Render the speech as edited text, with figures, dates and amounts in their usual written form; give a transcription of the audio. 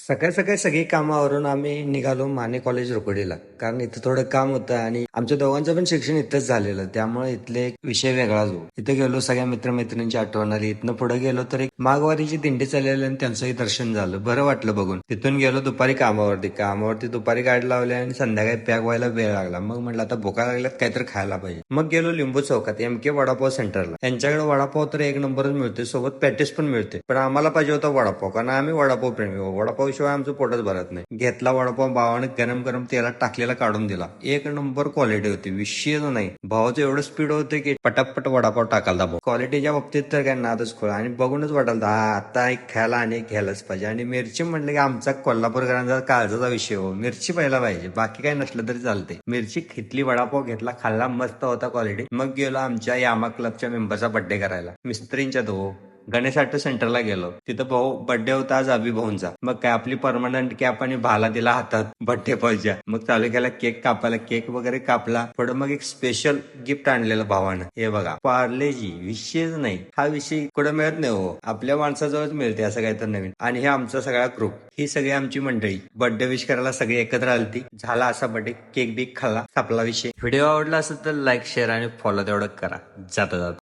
सकाळी सकाळी सगळी कामावरून आम्ही निघालो माने कॉलेज रोकडीला. कारण इथं थोडं काम होतं आणि आमच्या दोघांचं पण शिक्षण इथंच झालेलं, त्यामुळे इथले एक विषय वेगळाच हो. इथे गेलो, सगळ्या मित्रमैत्रिणींची आठवण आली. इथनं पुढे गेलो तर एक माघवारीची दिंडी चाललेली आणि त्यांचंही दर्शन झालं. बरं वाटलं बघून. तिथून गेलो दुपारी कामावरती दुपारी गाडी लावली आणि संध्याकाळी पॅक व्हायला वेळ लागला. मग म्हटलं आता भुका लागल्यात, काहीतरी खायला पाहिजे. मग गेलो लिंबू चौकात MK वडापाव सेंटरला. यांच्याकडे वडापाव तर एक नंबरच मिळते, सोबत पॅटीस पण मिळते. पण आम्हाला पाहिजे होता वडापाव, कारण आम्ही वडापाव प्रेमी. वडापाव शिवाय आमचं पोटच भरत नाही. घेतला वडापाव, भावाने गरम गरम तेलात टाकलेला काढून दिला. एक नंबर क्वालिटी होती, विषयच नाही. भावाचं एवढं स्पीड होतं की पटापट वडापाव टाकायला भाऊ. क्वालिटीच्या बाबतीत तर काय नादच खोळा. आणि बघूनच वाटायला आता एक खायला आणि एक घ्यायलाच पाहिजे. आणि मिरची म्हटलं की आमचा कोल्हापूरकरांचा काळजाचा विषय हो. मिरची पहिला पाहिजे, बाकी काय नसलं तरी चालते. मिरची घेतली, वडापाव घेतला, खाल्ला, मस्त होता क्वालिटी. मग गेलो आमच्या यामा क्लबच्या मेंबरचा बर्थडे करायला मिस्त्रींच्या तो गणेश आर्ट सेंटरला गेलो. तिथं भाऊ बर्थडे होता आज अभि भाऊंचा. मग काय आपली परमनंट कॅप आणि भाला दिला हातात बर्थडे बॉयच्या. मग चालू केला केक कापायला. केक वगैरे कापला. पुढे मग एक स्पेशल गिफ्ट आणलेलं भावानं. हे बघा, पार्लेजी. विषयच नाही, हा विषय कुठं मिळत नाही हो. आपल्या माणसाजवळच मिळते असं काय तर नवीन. आणि हे आमचा सगळा ग्रुप, ही सगळी आमची मंडळी बर्थडे विश करायला सगळी एकत्र आलती. झाला असा बर्थडे, केक बीक खाल्ला, आपला विषय. व्हिडिओ आवडला असेल तर लाईक, शेअर आणि फॉलो तेवढं करा. जाता